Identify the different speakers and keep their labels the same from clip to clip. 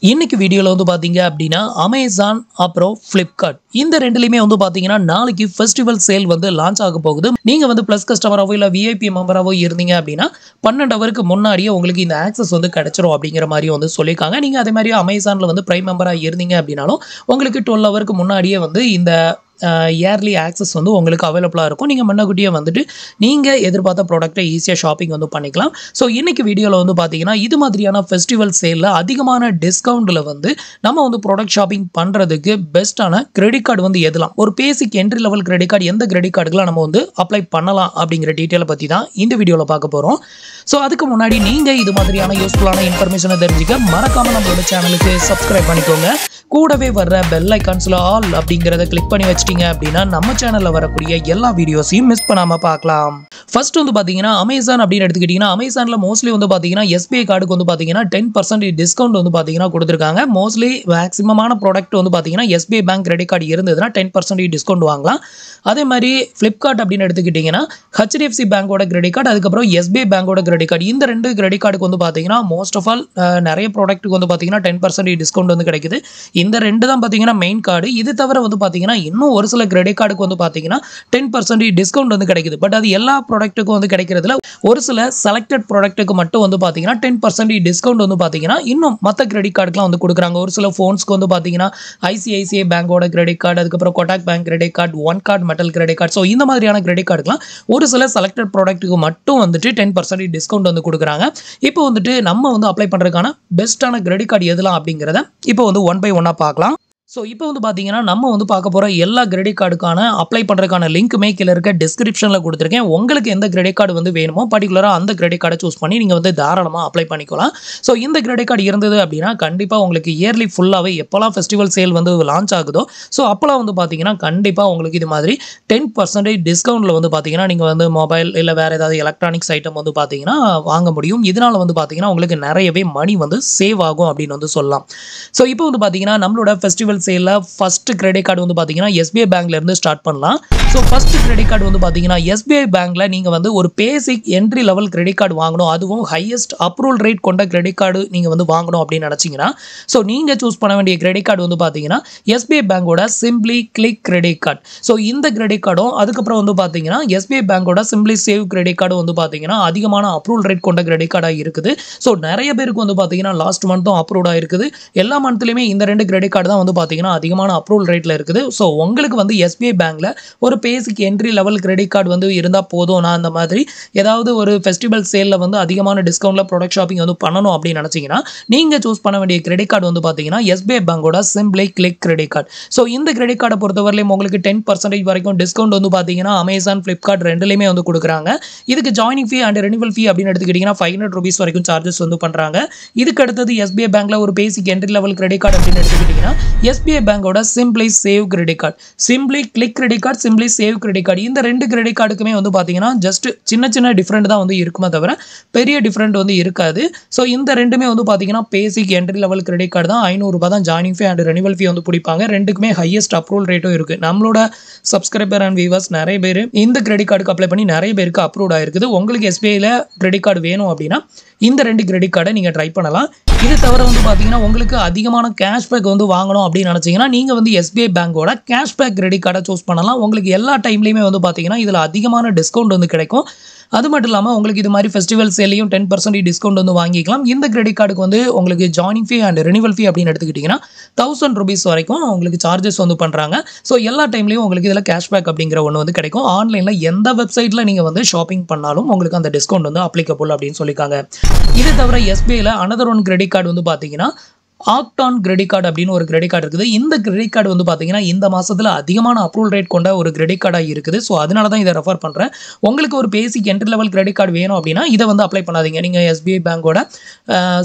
Speaker 1: இன்னைக்கு வீடியோல வந்து பாத்தீங்க அப்படின்னா Amazon அப்புறம் Flipkart இந்த ரெண்டுலயுமே வந்து பாத்தீங்கன்னா நாளைக்கு ஃபெஸ்டிவல் சேல் வந்து லான்ச் ஆக போகுது. நீங்க வந்து பிளஸ் கஸ்டமராவோ இல்ல விஐபி மெம்பராவோ இருந்தீங்க அப்படின்னா 12 ஹவருக்கு முன்னாடியே உங்களுக்கு இந்த ஆக்சஸ் வந்து கிடைச்சிரும் அப்படிங்கிற மாதிரி வந்து சொல்லியிருக்காங்க. நீங்க அதே மாதிரி Amazonல வந்து பிரைம் மெம்பரா இருந்தீங்க அப்படின்னாலும் உங்களுக்கு 12 ஹவருக்கு முன்னாடியே வந்து இந்த இயர்லி ஆக்சஸ் வந்து உங்களுக்கு அவைலபிளா இருக்கும். நீங்க முன்னக்கூட்டியே வந்துட்டு நீங்க எதிர்பார்த்த ப்ராடக்ட்டை ஈஸியா ஷாப்பிங் வந்து பண்ணிக்கலாம். ஸோ இன்னைக்கு வீடியோல வந்து பாத்தீங்கன்னா இது மாதிரியான ஃபெஸ்டிவல் சேல்ல அதிகமான டிஸ்கவுண்ட்ல வந்து நம்ம வந்து ப்ராடக்ட் ஷாப்பிங் பண்றதுக்கு பெஸ்ட்டான கிரெடிட் கார்டு வந்து எதலாம், ஒரு basic entry level credit card எந்த கிரெடிட் கார்டுக்குலாம் நம்ம வந்து அப்ளை பண்ணலாம் அப்படிங்கிற டீட்டெயிலை பத்தி தான் இந்த வீடியோல பார்க்க போறோம். ஸோ அதுக்கு முன்னாடி நீங்க இது மாதிரியான யூஸ்ஃபுல்லான இன்ஃபர்மேஷனை தெரிஞ்சுக்க மறக்காம நம்மளோட சேனலுக்கு சப்ஸ்கிரைப் பண்ணிக்கோங்க. கூடவே வர்ற பெல் ஐகான்ஸ்ல ஆல் அப்படிங்கறத கிளிக் பண்ணி வச்சிட்டீங்க அப்படின்னா நம்ம சேனல்ல வரக்கூடிய எல்லா வீடியோஸையும் மிஸ் பண்ணாம பார்க்கலாம். ஃபர்ஸ்ட் வந்து பாத்தீங்கன்னா Amazon அப்படின்னு எடுத்துக்கிட்டீங்கன்னா Amazonல மோஸ்ட்லி வந்து பாத்தீங்கன்னா SBI கார்டுக்கு வந்து பாத்தீங்கன்னா 10% டிஸ்கவுண்ட் வந்து பாத்தீங்கன்னா கொடுத்திருக்காங்க. மோஸ்ட்லி மேக்ஸிமமான ப்ராடக்ட் வந்து பாத்தீங்கன்னா SBI பேங்க் கிரெடிட் கார்டு இருந்ததுன்னா 10% டிஸ்கவுண்ட் வாங்கலாம். அதே மாதிரி Flipkart அப்படின்னு எடுத்துக்கிட்டீங்கன்னா HDFC பேங்கோட கிரெடிட் கார்டு அதுக்கப்புறம் SBI பேங்கோட கிரெடிட் கார்டு இந்த ரெண்டு கிரெடிட் கார்டுக்கு வந்து பாத்தீங்கன்னா மோஸ்ட் ஆஃப் ஆல் நிறைய ப்ராடக்ட்டுக்கு வந்து பாத்தீங்கன்னா 10% டிஸ்கவுண்ட் வந்து கிடைக்குது. இந்த ரெண்டு தான் பாத்தீங்கன்னா மெயின் கார்டு. இது தவிர வந்து பாத்தீங்கன்னா இன்னும் ஒரு சில கிரெடிட் கார்டுக்கு வந்து பாத்தீங்கன்னா 10% டிஸ்கவுண்ட் வந்து கிடைக்குது. பட் அது எல்லா ப்ராடக்ட்டுக்கும் வந்து கிடைக்கிறதுல ஒரு சில செலக்டட் ப்ராடக்ட்டுக்கு மட்டும் வந்து பாத்தீங்கன்னா 10% டிஸ்கவுண்ட் வந்து பாத்தீங்கன்னா இன்னும் மற்ற கிரெடிட் கார்டுக்குலாம் வந்து கொடுக்குறாங்க. ஒரு சில ஃபோன்ஸ்க்கு வந்து பாத்தீங்கன்னா ICICI பேங்கோட கிரெடிட் கார்டு அதுக்கப்புறம் Kotak bank credit card one card metal credit card so இந்த மாதிரியான கிரெடிட் கார்டுக்குலாம் ஒரு சில செலக்டட் ப்ராடக்ட்டுக்கு மட்டும் வந்துட்டு 10% டிஸ்கவுண்ட் வந்து கொடுக்குறாங்க. இப்போ வந்துட்டு நம்ம வந்து அப்ளை பண்றதுக்கான பெஸ்ட்டான கிரெடிட் கார்டு எதெல்லாம் அப்படிங்கிறத இப்போ வந்து ஒன் பை ஒன்னா பார்க்கலாம். ஸோ இப்போ வந்து பார்த்தீங்கன்னா நம்ம வந்து பார்க்க போகிற எல்லா கிரெடிட் கார்டுக்கான அப்ளை பண்ணுறதுக்கான லிங்க்குமே கீழே இருக்க டிஸ்கிரிப்ஷனில் கொடுத்துருக்கேன். உங்களுக்கு எந்த கிரெடிட் கார்டு வந்து வேணுமோ பர்டிகுலராக அந்த கிரெடிட் கார்டை சூஸ் பண்ணி நீங்கள் வந்து தாராளமாக அப்ளை பண்ணிக்கலாம். ஸோ இந்த கிரெடிட் கார்டு இருந்தது அப்படின்னா கண்டிப்பாக உங்களுக்கு இயர்லி ஃபுல்லாகவே எப்போல்லாம் ஃபெஸ்டிவல் சேல் வந்து லான்ச் ஆகுதோ ஸோ அப்போலாம் வந்து பார்த்தீங்கன்னா கண்டிப்பாக உங்களுக்கு இது மாதிரி 10% டிஸ்கவுண்ட்டில் வந்து பார்த்தீங்கன்னா நீங்கள் வந்து மொபைல் இல்லை வேறு ஏதாவது எலக்ட்ரானிக்ஸ் ஐட்டம் வந்து பார்த்தீங்கன்னா வாங்க முடியும். இதனால் வந்து பார்த்தீங்கன்னா உங்களுக்கு நிறையவே மணி வந்து சேவ் ஆகும் அப்படின்னு வந்து சொல்லலாம். ஸோ இப்போ வந்து பார்த்தீங்கன்னா நம்மளோட ஃபெஸ்டிவல் சேல்ல ஃபர்ஸ்ட் கிரெடிட் கார்டு வந்து பாத்தீங்கன்னா SBI பேங்க்ல இருந்து ஸ்டார்ட் பண்ணலாம். ஸோ ஃபர்ஸ்ட் கிரெடிட் கார்டு வந்து பாத்தீங்கன்னா SBI பேங்க்ல நீங்க வந்து ஒரு basic entry level credit card வாங்கணும், அதுவும் ஹையஸ்ட் அப்ரூவல் ரேட் கொண்ட கிரெடிட் கார்டு நீங்க வந்து வாங்கணும் அப்படின்னு நினைச்சீங்கன்னா ஸோ நீங்க சூஸ் பண்ண வேண்டிய கிரெடிட் கார்டு வந்து பாத்தீங்கன்னா SBI பேங்கோட simply click credit card. So இந்த கிரெடிட் கார்டும் அதுக்கப்புறம் வந்து பாத்தீங்கன்னா SBI பேங்கோட சிம்பிளி சேவ் கிரெடிட் கார்டு வந்து பாத்தீங்கன்னா அதிகமான அப்ரூவல் ரேட் கொண்ட கிரெடிட் கார்டா இருக்குது. ஸோ நிறைய பேருக்கு வந்து பாத்தீங்கன்னா லாஸ்ட் மந்த்தும் அப்ரூவ்டா இருக்குது. எல்லா மந்த்லயுமே இந்த ரெண்டு கிரெடிட் கார்டு தான் வந்து பாத்தீங்கன்னா அதிகமான அப்ரூவல் ரேட்ல இருக்குது. ஸோ உங்களுக்கு வந்து SBI பேங்க்ல ஒரு basic entry level credit card வந்து இருந்தால் போதும், நான் அந்த மாதிரி ஏதாவது ஒரு ஃபெஸ்டிவல் சேல்ல வந்து அதிகமான டிஸ்கவுண்ட்ல ப்ராடக்ட் ஷாப்பிங் வந்து பண்ணணும் அப்படின்னு நினைச்சீங்கன்னா நீங்க சூஸ் பண்ண வேண்டிய கிரெடிட் கார்டு வந்து பாத்தீங்கன்னா SBI பேங்கோட simply click credit card. So இந்த கிரெடிட் கார்டை பொறுத்தவரையிலும் உங்களுக்கு 10% வரைக்கும் டிஸ்கவுண்ட் வந்து பாத்தீங்கன்னா Amazon Flipkart ரெண்டுலையுமே வந்து கொடுக்குறாங்க. இதுக்கு ஜாயினிங் ஃபீ அண்ட் ரெனிவல் ஃபீ அப்படின்னு எடுத்துக்கிட்டீங்கன்னா 500 rupees வரைக்கும் சார்ஜஸ் வந்து பண்றாங்க. இதுக்கு அடுத்தது SBI பேங்க்ல ஒரு basic entry level credit card அப்படின்னு எடுத்துக்கிட்டீங்கன்னா SBI பேங்கோட simply save credit card, simply click credit card, simply save credit card இந்த ரெண்டு கிரெடிட் கார்டுக்குமே வந்து பாத்தீங்கன்னா ஜஸ்ட் சின்ன சின்ன டிஃபரெண்ட் தான் வந்து இருக்குமே தவிர பெரிய டிஃபரெண்ட் வந்து இருக்காது. ஸோ இந்த ரெண்டுமே வந்து பாத்தீங்கன்னா பேசிக் என்ட்ரி லெவல் கிரெடிட் கார்டு தான். 500 ரூபாய் தான் joining fee and renewal fee வந்து பிடிப்பாங்க. ரெண்டுக்குமே ஹையஸ்ட் அப்ரூவல் ரேட்டும் இருக்கு. நம்மளோட சப்ஸ்கிரைபர் அண்ட் வியூவர்ஸ் நிறைய பேர் இந்த கிரெடிட் கார்டுக்கு அப்ளை பண்ணி நிறைய பேருக்கு அப்ரூவ் ஆயிருக்குது. உங்களுக்கு SBIல கிரெடிட் கார்டு வேணும் அப்படின்னா இந்த ரெண்டு கிரெடிட் கார்டை நீங்க ட்ரை பண்ணலாம். இது தவிர வந்து பாத்தீங்கன்னா உங்களுக்கு அதிகமான கேஷ்பேக் வந்து வாங்கணும் அப்படின்னு நினைச்சீங்கன்னா நீங்க வந்து SBI பேங்கோட கேஷ்பேக் கிரெடிட் கார்டை சூஸ் பண்ணலாம். உங்களுக்கு எல்லா டைம்லயுமே வந்து பாத்தீங்கன்னா இதுல அதிகமான டிஸ்கவுண்ட் வந்து கிடைக்கும். அது மட்டும் இல்லாமல் உங்களுக்கு இது மாதிரி ஃபெஸ்டிவல் சேலையும் 10% டிஸ்கவுண்ட் வந்து வாங்கிக்கலாம். இந்த கிரெடிட் கார்டுக்கு வந்து உங்களுக்கு ஜாயினிங் ஃபீ அண்ட் ரெனிவல் ஃபீ அப்படின்னு எடுத்துக்கிட்டிங்கன்னா 1000 rupees வரைக்கும் உங்களுக்கு சார்ஜஸ் வந்து பண்ணுறாங்க. ஸோ எல்லா டைம்லையும் உங்களுக்கு இதில் கேஷ்பேக் அப்படிங்கிற ஒன்று வந்து கிடைக்கும். ஆன்லைனில் எந்த வெப்சைட்டில் நீங்கள் வந்து ஷாப்பிங் பண்ணாலும் உங்களுக்கு அந்த டிஸ்கவுண்ட் வந்து அப்ளிகபிள் அப்படின்னு சொல்லியிருக்காங்க. இது தவிர SBIல அனதர் ஒன் கிரெடிட் கார்டு வந்து பார்த்தீங்கன்னா ஆக்டான் கிரெடிட் கார்டு அப்படின்னு ஒரு கிரெடிட் கார்டு இருக்குது. இந்த கிரெடிட் கார்டு வந்து பார்த்தீங்கன்னா இந்த மாசத்துல அதிகமான அப்ரூவல் ரேட் கொண்ட ஒரு கிரெடிட் கார்டாக இருக்குது. ஸோ அதனால தான் இதை ரெஃபர் பண்ணுறேன். உங்களுக்கு ஒரு basic entry level credit card வேணும் அப்படின்னா இதை வந்து அப்ளை பண்ணாதீங்க. நீங்கள் SBI பேங்கோட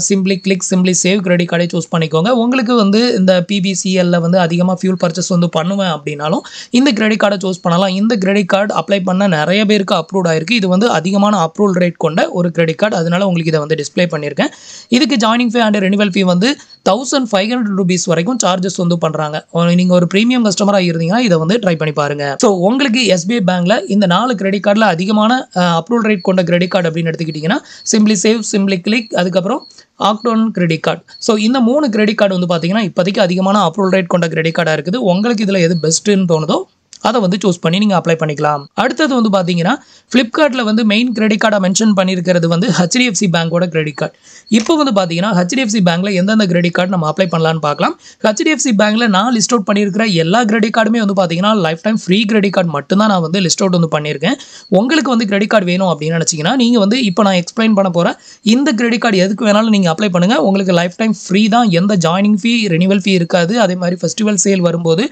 Speaker 1: simply click simply save credit கார்டை சூஸ் பண்ணிக்கோங்க. உங்களுக்கு வந்து இந்த PBCLல வந்து அதிகமாக ஃபியூல் பர்ச்சேஸ் வந்து பண்ணுவேன் அப்படின்னாலும் இந்த கிரெடிட் கார்டை சூஸ் பண்ணலாம். இந்த கிரெடிட் கார்டு அப்ளை பண்ண நிறைய பேருக்கு அப்ரூவ் ஆயிருக்கு. இது வந்து அதிகமான அப்ரூவல் ரேட் கொண்ட ஒரு கிரெடிட் கார்டு. அதனால உங்களுக்கு இதை வந்து டிஸ்பிளே பண்ணியிருக்கேன். இதுக்கு joining fee and renewal fee வந்து 1500 rupees வரைக்கும் சார்ஜஸ் வந்து பண்றாங்க. நீங்க ஒரு பிரீமியம் கஸ்டமரா இருந்தீங்கன்னா இதை வந்து ட்ரை பண்ணி பாருங்க. ஸோ உங்களுக்கு SBI பேங்க்ல இந்த 4 கிரெடிட் கார்டில் அதிகமான அப்ரூவல் ரேட் கொண்ட கிரெடிட் கார்டு அப்படின்னு எடுத்துக்கிட்டிங்கன்னா சிம்பிளி சேவ், சிம்பிளி கிளிக், அதுக்கப்புறம் ஆக்டோன் கிரெடிட் கார்டு. ஸோ இந்த 3 கிரெடிட் கார்டு வந்து பார்த்தீங்கன்னா இப்போதைக்கு அதிகமான அப்ரூவல் ரேட் கொண்ட கிரெடிட் கார்டாக இருக்குது. உங்களுக்கு இதில் எது பெஸ்ட்டுன்னு தோணுதோ அதை வந்து சூஸ் பண்ணி நீங்கள் அப்ளை பண்ணிக்கலாம். அடுத்தது வந்து பார்த்தீங்கன்னா ஃப்ளிப்கார்ட்டில் வந்து மெயின் கிரெடிட் கார்டை மென்ஷன் பண்ணியிருக்கிறது வந்து HDFC பேங்கோட கிரெடிட் கார்டு. இப்போ வந்து பார்த்தீங்கன்னா HDFC பேங்க்ல எந்தெந்த கிரெடிட் கார்டு நம்ம அப்ளை பண்ணலான்னு பார்க்கலாம். HDFC பேங்க்ல நான் லிஸ்ட் அவுட் பண்ணியிருக்கிற எல்லா கிரெடிட் கார்டுமே வந்து பார்த்தீங்கன்னா life time free credit card மட்டும்தான் நான் வந்து லிஸ்ட் அவுட் வந்து பண்ணியிருக்கேன். உங்களுக்கு வந்து கிரெடிட் கார்டு வேணும் அப்படின்னு நினச்சிங்கன்னா நீங்கள் வந்து இப்போ நான் எக்ஸ்பிளைன் பண்ண போகிற இந்த கிரெடிட் கார்டு எதுக்கு வேணாலும் நீங்கள் அப்ளை பண்ணுங்கள். உங்களுக்கு லைஃப் டைம் ஃப்ரீ தான், எந்த ஜாயினிங் ஃபீ, ரெனிவல் ஃபீ இருக்காது. அதே மாதிரி ஃபெஸ்டிவல் சேல் வரும்போது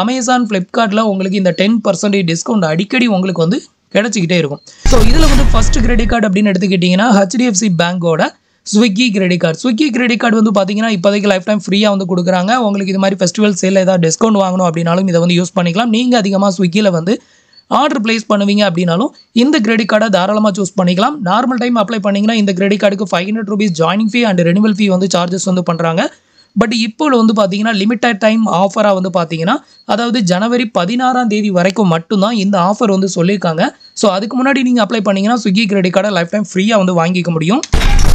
Speaker 1: அமேசான், ஃப்ளிப்கார்ட்டில் உங்களுக்கு இந்த 10% டிஸ்கவுண்ட் அடிக்கடி உங்களுக்கு வந்து கிடைச்சிக்கிட்டே இருக்கும். ஸோ இதில் வந்து ஃபர்ஸ்ட் கிரெடிட் கார்டு அப்படின்னு எடுத்துக்கிட்டிங்கன்னா HDFC பேங்கோட Swiggy credit card. Swiggy credit card வந்து பார்த்தீங்கன்னா இப்போதைக்கு லைஃப் டைம் ஃப்ரீயாக வந்து கொடுக்குறாங்க. உங்களுக்கு இது மாதிரி ஃபெஸ்டிவல் சேலில் ஏதாவது டிஸ்கவுண்ட் வாங்கணும் அப்படின்னாலும் இதை வந்து யூஸ் பண்ணிக்கலாம். நீங்கள் அதிகமாக ஸ்விக்கியில் வந்து ஆர்டர் பிளேஸ் பண்ணுவீங்க அப்படின்னாலும் இந்த கிரெடிட் கார்டை தாராளமாக சூஸ் பண்ணிக்கலாம். நார்மல் டைம் அப்ளை பண்ணிங்கன்னா இந்த கிரெடிட் கார்டுக்கு 500 rupees joining fee and renewal fee வந்து சார்ஜஸ் வந்து பண்ணுறாங்க. பட் இப்போ வந்து பார்த்தீங்கன்னா லிமிட்டட் டைம் ஆஃபராக வந்து பார்த்தீங்கன்னா அதாவது ஜனவரி 16 வரைக்கும் மட்டும்தான் இந்த ஆஃபர் வந்து சொல்லியிருக்காங்க. ஸோ அதுக்கு முன்னாடி நீங்கள் அப்ளை பண்ணிங்கன்னா ஸ்விக்கி கிரெடிட் கார்டை லைஃப் டைம் ஃப்ரீயாக வந்து வாங்கிக்க முடியும்.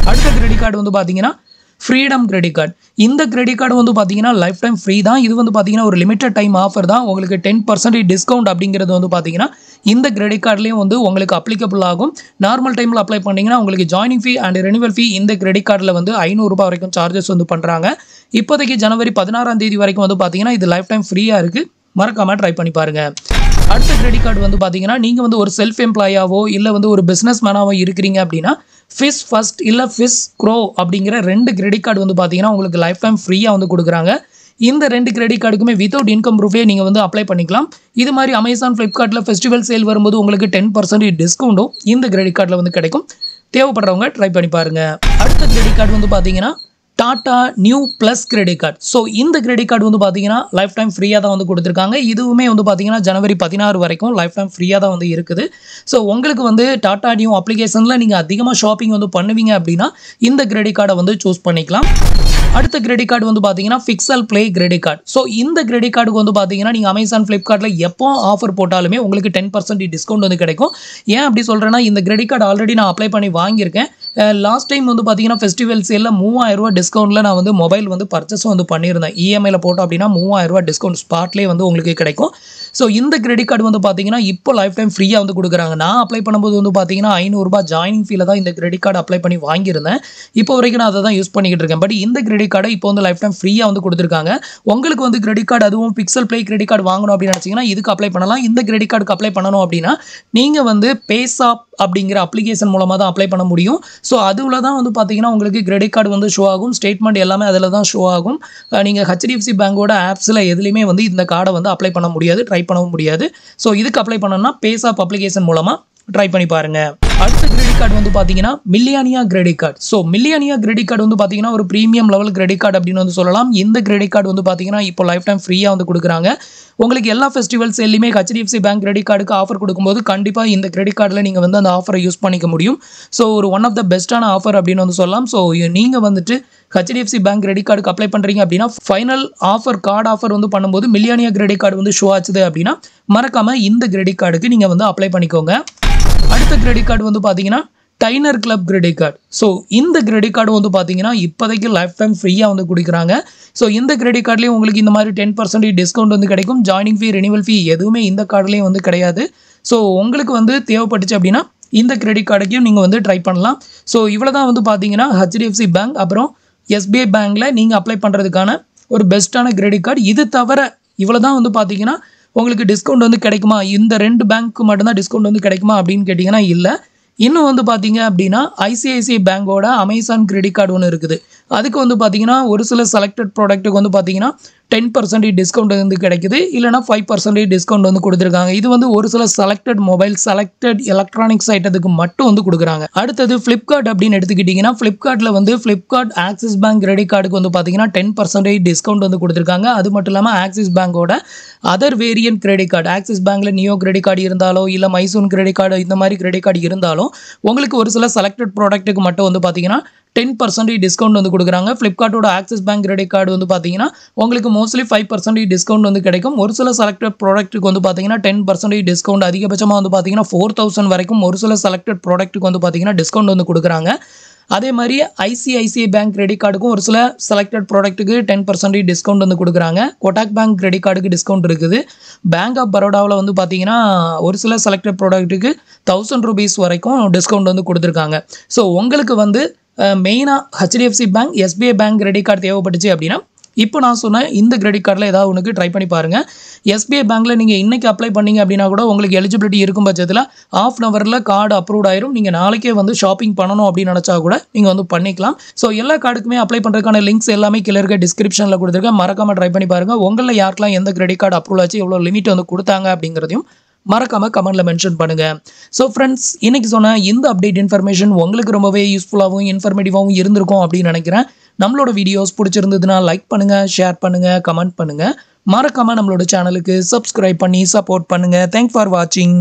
Speaker 1: அடுத்த கிரெடிட் கார்டு வந்து பார்த்தீங்கன்னா ஃப்ரீடம் கிரெடிட் கார்டு. இந்த கிரெடிட் கார்டு வந்து பார்த்தீங்கன்னா லைஃப் டைம் ஃப்ரீ தான். இது வந்து பார்த்தீங்கன்னா ஒரு லிமிட்டட் டைம் ஆஃபர் தான். உங்களுக்கு 10% டிஸ்கவுண்ட் அப்படிங்கிறது வந்து பார்த்தீங்கன்னா இந்த கிரெடிட் கார்டுலேயும் வந்து உங்களுக்கு அப்ளிகபிள் ஆகும். நார்மல் டைமில் அப்ளை பண்ணிங்கன்னா உங்களுக்கு ஜாயினிங் ஃபீ அண்ட் ரெனிவல் ஃபீ இந்த கிரெடிட் கார்டில் வந்து 500 ரூபாய் வரைக்கும் சார்ஜஸ் வந்து பண்ணுறாங்க. இப்போதைக்கு ஜனவரி 16 வரைக்கும் வந்து பார்த்தீங்கன்னா இது லைஃப் டைம் ஃப்ரீயாக இருக்குது. மறக்காமல் ட்ரை பண்ணி பாருங்கள். அடுத்த கிரெடிட் கார்டு வந்து பார்த்தீங்கன்னா நீங்கள் வந்து ஒரு செல்ஃப் எம்ப்ளாயாவோ இல்லை வந்து ஒரு பிஸ்னஸ் மேனாவோ இருக்கிறீங்க அப்படின்னா ஃபிஷ் ஃபர்ஸ்ட் இல்லை ஃபிஷ் க்ரோ அப்படிங்கிற 2 கிரெடிட் கார்டு வந்து பார்த்தீங்கன்னா உங்களுக்கு லைஃப் டைம் ஃப்ரீயாக வந்து கொடுக்குறாங்க. இந்த 2 கிரெடிட் கார்டுக்குமே வித்தவுட் இன்கம் ப்ரூஃபே நீங்கள் வந்து அப்ளை பண்ணிக்கலாம். இது மாதிரி அமேசான், ஃப்ளிப்கார்ட்டில் ஃபெஸ்டிவல் சேல் வரும்போது உங்களுக்கு 10% டிஸ்கவுண்ட்டும் இந்த கிரெடிட் கார்டில் வந்து கிடைக்கும். தேவைப்படுறவங்க ட்ரை பண்ணி பாருங்கள். அடுத்த கிரெடிட் கார்டு வந்து பார்த்தீங்கன்னா Tata new plus credit card. So இந்த கிரெடிட் கார்டு வந்து பார்த்தீங்கன்னா லைஃப் டைம் ஃப்ரீயாக தான் வந்து கொடுத்துருக்காங்க. இதுவுமே வந்து பார்த்தீங்கன்னா ஜனவரி 16 வரைக்கும் லைஃப் டைம் ஃப்ரீயாக தான் வந்து இருக்குது. ஸோ உங்களுக்கு வந்து டாடா நியூ அப்ளிகேஷனில் நீங்கள் அதிகமாக ஷாப்பிங் வந்து பண்ணுவீங்க அப்படின்னா இந்த கிரெடிட் கார்டை வந்து சூஸ் பண்ணிக்கலாம். அடுத்த கிரெடிட் கார்டு வந்து பார்த்தீங்கன்னா pixel play credit card. So இந்த கிரெடிட் கார்டுக்கு வந்து பார்த்தீங்கன்னா நீங்கள் அமேசான், ஃப்ளிப்கார்ட்டில் எப்போ ஆஃபர் போட்டாலுமே உங்களுக்கு 10% டிஸ்கவுண்ட் வந்து கிடைக்கும். ஏன் அப்படி சொல்கிறேன்னா இந்த கிரெடிட் கார்டு ஆல்ரெடி நான் அப்ளை பண்ணி வாங்கியிருக்கேன். லாஸ்ட் டைம் வந்து பார்த்தீங்கன்னா ஃபெஸ்டிவல் சேலில் 3000 ரூபா டிஸ்கவுண்ட்டில் நான் வந்து மொபைல் வந்து பர்ச்சேஸும் வந்து பண்ணியிருந்தேன். இஎம்ஐயில் போட்டோம் அப்படின்னா 3000 ரூபா டிஸ்கவுண்ட் ஸ்பாட்லேயே வந்து உங்களுக்கு கிடைக்கும். ஸோ இந்த கிரெடிட் கார்டு வந்து பார்த்தீங்கன்னா இப்போ லைஃப் டைம் ஃப்ரீயாக வந்து கொடுக்குறாங்க. நான் அப்ளை பண்ணும்போது வந்து பார்த்தீங்கன்னா 500 ரூபாய் ஜாயினிங் ஃபீல தான் இந்த கிரெடிட் கார்டு அப்ளை பண்ணி வாங்கியிருந்தேன். இப்போ வரைக்கும் நான் அதை தான் யூஸ் பண்ணிக்கிட்டு இருக்கேன். பட் இந்த கிரெடிட் கார்டை இப்போ வந்து லைஃப் டைம் ஃப்ரீயாக வந்து கொடுத்துருக்காங்க. உங்களுக்கு வந்து கிரெடிட் கார்டு அதுவும் பிக்சல் ப்ளே கிரெடிட் கார்டு வாங்கணும் அப்படின்னு நினச்சிங்கன்னா இதுக்கு அப்ளை பண்ணலாம். இந்த கிரெடிட் கார்டுக்கு அப்ளை பண்ணணும் அப்படின்னா நீங்கள் வந்து பேசாப் அப்படிங்கிற அப்ளிகேஷன் மூலமாக தான் அப்ளை பண்ண முடியும். ஸோ அதுவில் தான் வந்து பார்த்தீங்கன்னா உங்களுக்கு கிரெடிட் கார்டு வந்து ஷோ ஆகும். ஸ்டேட்மெண்ட் எல்லாமே அதில் தான் ஷோ ஆகும். நீங்கள் HDFC பேங்கோட ஆப்ஸில் எதுலையுமே வந்து இந்த கார்டை வந்து அப்ளை பண்ண முடியாது, ட்ரை பண்ணவும் முடியாது. ஸோ இதுக்கு அப்ளை பண்ணணும்னா பேசாப் அப்ளிகேஷன் மூலமாக ட்ரை பண்ணி பாருங்கள். அடுத்த கிரெடிட் கார்டு வந்து பார்த்தீங்கன்னா Millennia credit card. So Millennia credit card வந்து பார்த்தீங்கன்னா ஒரு ப்ரீமியம் லெவல் கிரெடிட் கார்டு அப்படின்னு வந்து சொல்லலாம். இந்த கிரெடிட் கார்டு வந்து பார்த்தீங்கன்னா இப்போ லைஃப் டைம் ஃப்ரீயாக வந்து கொடுக்குறாங்க. உங்களுக்கு எல்லா ஃபெஸ்டிவல் சேல்லையுமே HDFC பேங்க் கிரெடிட் கார்டுக்கு ஆஃபர் கொடுக்கும்போது கண்டிப்பாக இந்த கிரெடிட் கார்டில் நீங்கள் வந்து அந்த ஆஃபரை யூஸ் பண்ணிக்க முடியும். ஸோ ஒரு ஒன் ஆஃப் த பெஸ்ட்டான ஆஃபர் அப்படின்னு வந்து சொல்லலாம். ஸோ நீங்கள் வந்துட்டு HDFC பேங்க் கிரெடிட் கார்டுக்கு அப்ளை பண்ணுறீங்க அப்படின்னா ஃபைனல் ஆஃபர் கார்டு ஆஃபர் வந்து பண்ணும்போது மில்லியானியா கிரெடிட் கார்டு வந்து ஷோ ஆச்சுது அப்படின்னா மறக்காமல் இந்த கிரெடிட் கார்டுக்கு நீங்கள் வந்து அப்ளை பண்ணிக்கோங்க. அடுத்த கிரெடிட் கார்டு வந்து பார்த்தீங்கன்னா டைனர் கிளப் கிரெடிட் கார்டு. ஸோ இந்த கிரெடிட் கார்டு வந்து பார்த்தீங்கன்னா இப்போதைக்கு லைஃப் டைம் ஃப்ரீயாக வந்து கொடுக்குறாங்க. ஸோ இந்த கிரெடிட் கார்டுலேயும் உங்களுக்கு இந்த மாதிரி 10% டிஸ்கவுண்ட் வந்து கிடைக்கும். ஜாயினிங் ஃபீ, ரெனிவல் ஃபீ எதுவுமே இந்த கார்டுலேயும் வந்து கிடையாது. ஸோ உங்களுக்கு வந்து தேவைப்பட்டுச்சு அப்படின்னா இந்த கிரெடிட் கார்டுக்கையும் நீங்கள் வந்து ட்ரை பண்ணலாம். ஸோ இவ்வளோ தான் வந்து பார்த்தீங்கன்னா HDFC பேங்க் அப்புறம் SBI பேங்க்கில் நீங்கள் அப்ளை பண்ணுறதுக்கான ஒரு பெஸ்ட்டான கிரெடிட் கார்டு. இது தவிர இவ்வளோ தான் வந்து பார்த்தீங்கன்னா உங்களுக்கு டிஸ்கவுண்ட் வந்து கிடைக்குமா, இந்த 2 பேங்க்கு மட்டும்தான் டிஸ்கவுண்ட் வந்து கிடைக்குமா அப்படின்னு கேட்டிங்கன்னா இல்லை. இன்னும் வந்து பார்த்தீங்க அப்படின்னா ICICI பேங்கோட அமேசான் கிரெடிட் கார்டு ஒன்று இருக்குது. அதுக்கு வந்து பார்த்தீங்கன்னா ஒரு சில செலக்டட் ப்ராடக்ட்டுக்கு வந்து பார்த்தீங்கன்னா 10% டிஸ்கவுண்ட் வந்து கிடைக்குது, இல்லைனா 5% டிஸ்கவுண்ட் வந்து கொடுத்துருக்காங்க. இது வந்து ஒரு சில செலக்டட் மொபைல், செலக்டட் எலக்ட்ரானிக்ஸ் ஐட்டத்துக்கு மட்டும் வந்து கொடுக்குறாங்க. அடுத்தது ஃப்ளிப்கார்ட் அப்படின்னு எடுத்துக்கிட்டிங்கன்னா, ஃப்ளிப்கார்ட்டில் வந்து ஃப்ளிப்கார்ட் ஆக்சிஸ் பேங்க் கிரெடிட் கார்டுக்கு வந்து பார்த்தீங்கன்னா 10% டிஸ்கவுண்ட் வந்து கொடுத்துருக்காங்க. அது மட்டும் இல்லாமல் ஆக்சிஸ் பேங்கோட other variant credit card, Axis பேங்க்கில் நியோ கிரெடிட் கார்டு இருந்தாலோ இல்லை மைசூன் கிரெடிட் கார்டு இந்த மாதிரி கிரெடிட் கார்டு இருந்தாலும் உங்களுக்கு ஒரு சில செலக்டட் ப்ராடக்ட்டுக்கு மட்டும் வந்து பார்த்தீங்கன்னா 10% டிஸ்கவுண்ட் வந்து கொடுக்குறாங்க. ஃப்ளிப்கார்ட்டோட ஆக்சிஸ் பேங்க் கிரெடிட் கார்டு வந்து பார்த்தீங்கன்னா உங்களுக்கு மோஸ்ட்லி 5% டிஸ்கவுண்ட் வந்து கிடைக்கும். ஒரு சில செலக்டட் ப்ராடக்ட்டுக்கு வந்து பார்த்தீங்கன்னா 10% டிஸ்கவுண்ட், அதிகபட்சமாக வந்து பார்த்தீங்கன்னா 4000 வரைக்கும் ஒரு சில செலக்டட் ப்ராடக்ட்டுக்கு வந்து பார்த்தீங்கன்னா டிஸ்கவுண்ட் வந்து கொடுக்குறாங்க. அதே மாதிரி ஐசிஐசிஐ பேங்க் கிரெடிட் கார்டுக்கும் ஒரு சில செலக்டட் ப்ராடக்ட்டுக்கு 10% டிஸ்கவுண்ட் வந்து கொடுக்குறாங்க. கொட்டாக் பேங்க் கிரெடிட் கார்டுக்கு டிஸ்கவுண்ட் இருக்குது. பேங்க் ஆஃப் பரோடாவில் வந்து பார்த்தீங்கன்னா ஒரு சில செலக்டட் ப்ராடக்ட்டுக்கு 1000 ரூபீஸ் வரைக்கும் டிஸ்கவுண்ட் வந்து கொடுத்துருக்காங்க. ஸோ உங்களுக்கு வந்து மெயினாக HDFC bank, SBI bank credit card தேவைப்பட்டுச்சு அப்படின்னா இப்போ நான் சொன்ன இந்த கிரெடிட் கார்டில் ஏதாவது ஒன்றுக்கு ட்ரை பண்ணி பாருங்கள். எஸ்பிஐ பேங்க்கில் நீங்கள் இன்றைக்கி அப்ளை பண்ணீங்க அப்படின்னா கூட உங்களுக்கு எலிஜிபிலிட்டி இருக்கும் பட்சத்தில் ½ ஹவரில் கார்டு அப்ரூவ் ஆயிரும். நீங்கள் நாளைக்கே வந்து ஷாப்பிங் பண்ணணும் அப்படின்னு நினச்சா கூட நீங்கள் வந்து பண்ணிக்கலாம். ஸோ எல்லா கார்டுக்குமே அப்ளை பண்ணுறதுக்கான லிங்க்ஸ் எல்லாமே கீழே இருக்க டிஸ்கிரிப்ஷனில் கொடுத்துருக்கேன். மறக்காமல் ட்ரை பண்ணி பாருங்கள். உங்களில் யாருக்கெல்லாம் எந்த கிரெடிட் கார்டு அப்ரூவ் ஆச்சு, எவ்வளோ லிமிட் வந்து கொடுத்தாங்க அப்படிங்கிறதையும் மறக்காமல் கமெண்ட்டில் மென்ஷன் பண்ணுங்கள். ஸோ ஃப்ரெண்ட்ஸ், இன்றைக்கி சொன்ன இந்த அப்டேட் இன்ஃபர்மேஷன் உங்களுக்கு ரொம்பவே யூஸ்ஃபுல்லாகவும் இன்ஃபர்மேட்டிவாகவும் இருந்திருக்கும் அப்படின்னு நினைக்கிறேன். நம்மளோட வீடியோஸ் பிடிச்சிருந்ததுன்னா லைக் பண்ணுங்கள், ஷேர் பண்ணுங்கள், கமெண்ட் பண்ணுங்கள். மறக்காமல் நம்மளோட சேனலுக்கு சப்ஸ்கிரைப் பண்ணி சப்போர்ட் பண்ணுங்கள். தேங்க்ஸ் ஃபார் வாட்சிங்.